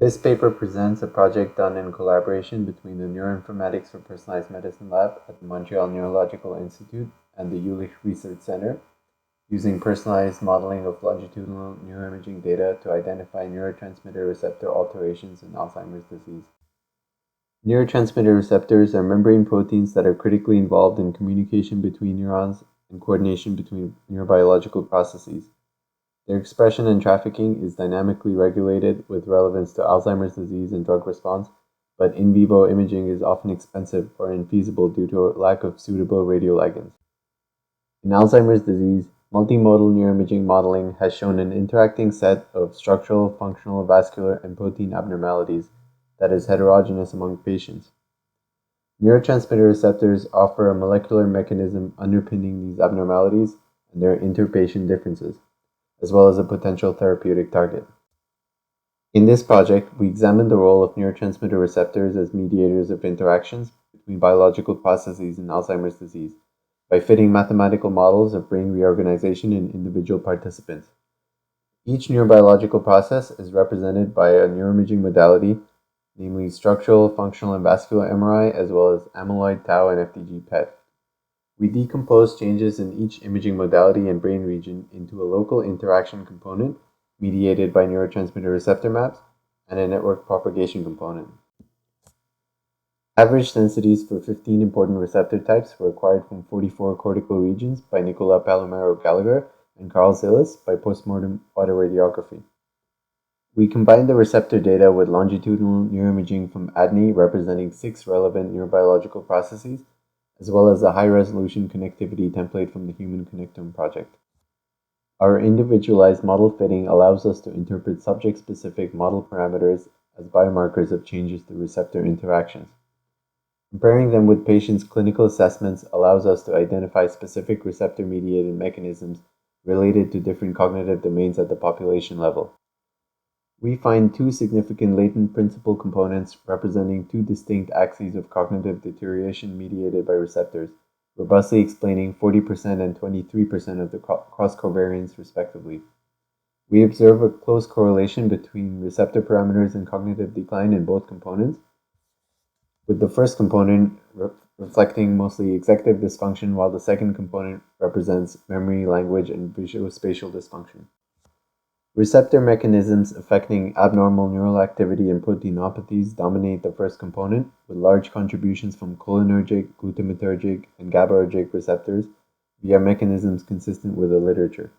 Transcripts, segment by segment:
This paper presents a project done in collaboration between the Neuroinformatics for Personalized Medicine Lab at the Montreal Neurological Institute and the Jülich Research Center, using personalized modeling of longitudinal neuroimaging data to identify neurotransmitter receptor alterations in Alzheimer's disease. Neurotransmitter receptors are membrane proteins that are critically involved in communication between neurons and coordination between neurobiological processes. Their expression and trafficking is dynamically regulated with relevance to Alzheimer's disease and drug response, but in vivo imaging is often expensive or infeasible due to a lack of suitable radioligands. In Alzheimer's disease, multimodal neuroimaging modeling has shown an interacting set of structural, functional, vascular, and protein abnormalities that is heterogeneous among patients. Neurotransmitter receptors offer a molecular mechanism underpinning these abnormalities and their interpatient differences, as well as a potential therapeutic target. In this project, we examined the role of neurotransmitter receptors as mediators of interactions between biological processes in Alzheimer's disease by fitting mathematical models of brain reorganization in individual participants. Each neurobiological process is represented by a neuroimaging modality, namely structural, functional, and vascular MRI, as well as amyloid, tau, and FDG PET. We decompose changes in each imaging modality and brain region into a local interaction component mediated by neurotransmitter receptor maps and a network propagation component. Average densities for 15 important receptor types were acquired from 44 cortical regions by Nicola Palomero Gallagher and Carl Zillis by postmortem autoradiography. We combined the receptor data with longitudinal neuroimaging from ADNI representing 6 relevant neurobiological processes, as well as a high-resolution connectivity template from the Human Connectome project. Our individualized model fitting allows us to interpret subject-specific model parameters as biomarkers of changes to receptor interactions. Comparing them with patients' clinical assessments allows us to identify specific receptor-mediated mechanisms related to different cognitive domains at the population level. We find 2 significant latent principal components representing 2 distinct axes of cognitive deterioration mediated by receptors, robustly explaining 40% and 23% of the cross-covariance respectively. We observe a close correlation between receptor parameters and cognitive decline in both components, with the first component reflecting mostly executive dysfunction, while the second component represents memory, language, and visuospatial dysfunction. Receptor mechanisms affecting abnormal neural activity and proteinopathies dominate the first component, with large contributions from cholinergic, glutamatergic, and GABAergic receptors via mechanisms consistent with the literature.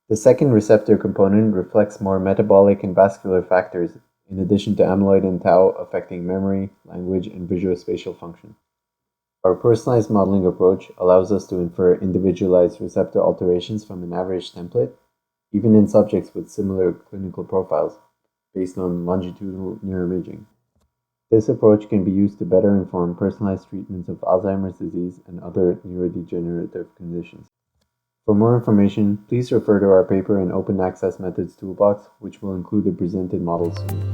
The second receptor component reflects more metabolic and vascular factors, in addition to amyloid and tau affecting memory, language, and visuospatial function. Our personalized modeling approach allows us to infer individualized receptor alterations from an average template, even in subjects with similar clinical profiles, based on longitudinal neuroimaging. This approach can be used to better inform personalized treatments of Alzheimer's disease and other neurodegenerative conditions. For more information, please refer to our paper in Open Access Methods Toolbox, which will include the presented models soon.